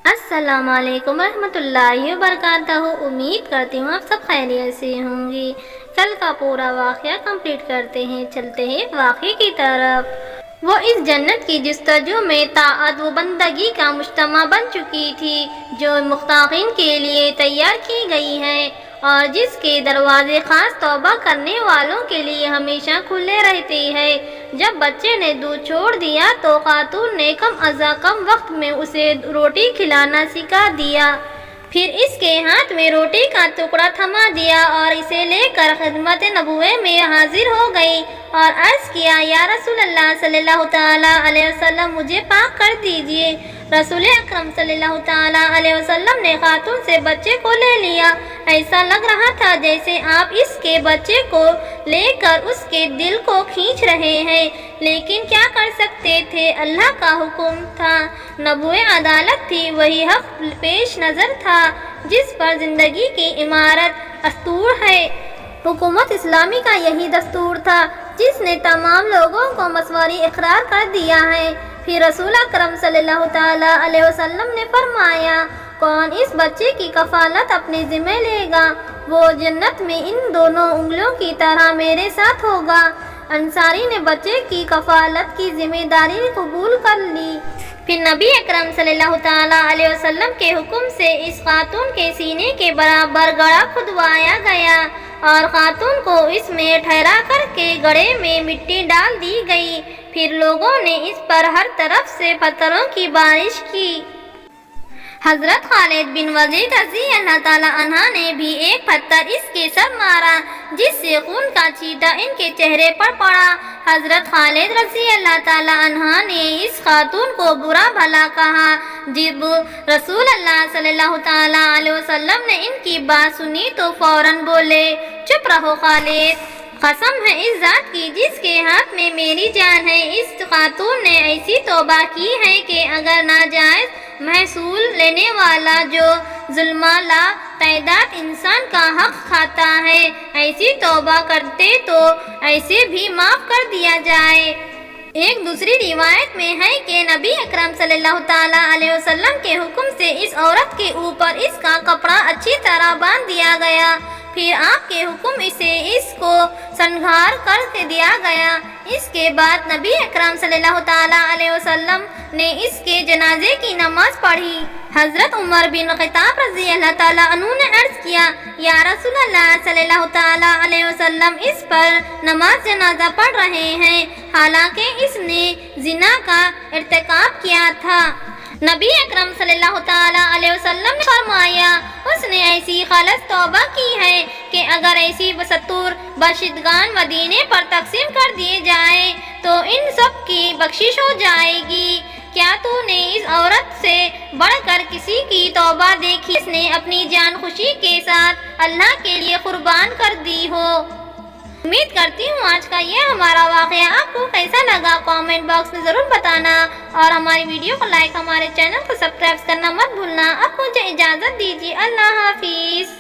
السلام علیکم ورحمۃ اللہ وبرکاتہ۔ امید کرتی ہوں آپ سب خیریت سے ہوں گی۔ کل کا پورا واقعہ کمپلیٹ کرتے ہیں، چلتے ہیں واقعے کی طرف۔ وہ اس جنت کی جستجو میں طاعت و بندگی کا مجتمع بن چکی تھی جو متقین کے لیے تیار کی گئی ہے اور جس کے دروازے خاص توبہ کرنے والوں کے لیے ہمیشہ کھلے رہتے ہیں۔ جب بچے نے دودھ چھوڑ دیا تو خاتون نے کم از کم وقت میں اسے روٹی کھلانا سکھا دیا، پھر اس کے ہاتھ میں روٹی کا ٹکڑا تھما دیا اور اسے لے کر خدمت نبوی میں حاضر ہو گئی اور عرض کیا، یا رسول اللہ صلی اللہ تعالیٰ علیہ وسلم، مجھے پاک کر دیجئے۔ رسول اکرم صلی اللہ تعالیٰ علیہ وسلم نے خاتون سے بچے کو لے لیا۔ ایسا لگ رہا تھا جیسے آپ اس کے بچے کو لے کر اس کے دل کو کھینچ رہے ہیں، لیکن کیا کر سکتے تھے، اللہ کا حکم تھا، نبوی عدالت تھی، وہی حق پیش نظر تھا جس پر زندگی کی عمارت استوار ہے۔ حکومت اسلامی کا یہی دستور تھا جس نے تمام لوگوں کو مساوی اقرار کر دیا ہے۔ پھر رسول اکرم صلی اللہ تعالیٰ علیہ وسلم نے فرمایا، کون اس بچے کی کفالت اپنے ذمہ لے گا، وہ جنت میں ان دونوں انگلیوں کی طرح میرے ساتھ ہوگا۔ انصاری نے بچے کی کفالت کی ذمہ داری قبول کر لی۔ پھر نبی اکرم صلی اللہ تعالیٰ علیہ وسلم کے حکم سے اس خاتون کے سینے کے برابر گڑھا کھدوایا گیا اور خاتون کو اس میں ٹھہرا کر کے گڑھے میں مٹی ڈال دی گئی۔ پھر لوگوں نے اس پر ہر طرف سے پتھروں کی بارش کی۔ حضرت خالد بن ولید رضی اللہ تعالیٰ عنہ نے بھی ایک پتھر اس کے سر مارا جس سے خون کا چھینٹا ان کے چہرے پر پڑا۔ حضرت خالد رضی اللہ تعالیٰ عنہ نے اس خاتون کو برا بھلا کہا۔ جب رسول اللہ صلی اللہ تعالیٰ علیہ وسلم نے ان کی بات سنی تو فوراً بولے، چپ رہو خالد، قسم ہے اس ذات کی جس کے ہاتھ میں میری جان ہے، اس خاتون نے ایسی توبہ کی ہے کہ اگر ناجائز محصول لینے والا جو ظلم لا تعداد انسان کا حق کھاتا ہے، ایسی توبہ کرتے تو ایسے بھی معاف کر دیا جائے۔ ایک دوسری روایت میں ہے کہ نبی اکرم صلی اللہ تعالیٰ علیہ وسلم کے حکم سے اس عورت کے اوپر اس کا کپڑا اچھی طرح باندھ دیا گیا، پھر آپ کے حکم سے اس کو سنگھار کر دیا گیا۔ اس کے بعد نبی اکرم صلی اللہ تعالیٰ علیہ وسلم نے اس کے جنازے کی نماز پڑھی۔ حضرت عمر بن خطاب رضی اللہ تعالیٰ عنہ نے عرض کیا، یا رسول اللہ صلی اللہ تعالیٰ علیہ وسلم، اس پر نماز جنازہ پڑھ رہے ہیں حالانکہ اس نے زنا کا ارتکاب کیا تھا۔ نبی اکرم صلی اللہ تعالیٰ علیہ وسلم نے فرمایا، اس نے ایسی خالص توبہ کی ہے کہ اگر ایسی 70 بخشدگان مدینے پر تقسیم کر دیے جائیں تو ان سب کی بخشش ہو جائے گی۔ کیا تو نے اس عورت سے بڑھ کر کسی کی توبہ دیکھی جس نے اپنی جان خوشی کے ساتھ اللہ کے لیے قربان کر دی ہو؟ امید کرتی ہوں آج کا یہ ہمارا واقعہ آپ کو کیسا لگا، کامنٹ باکس میں ضرور بتانا اور ہماری ویڈیو کو لائک، ہمارے چینل کو سبسکرائب کرنا مت بھولنا۔ اب مجھے اجازت دیجیے، اللہ حافظ۔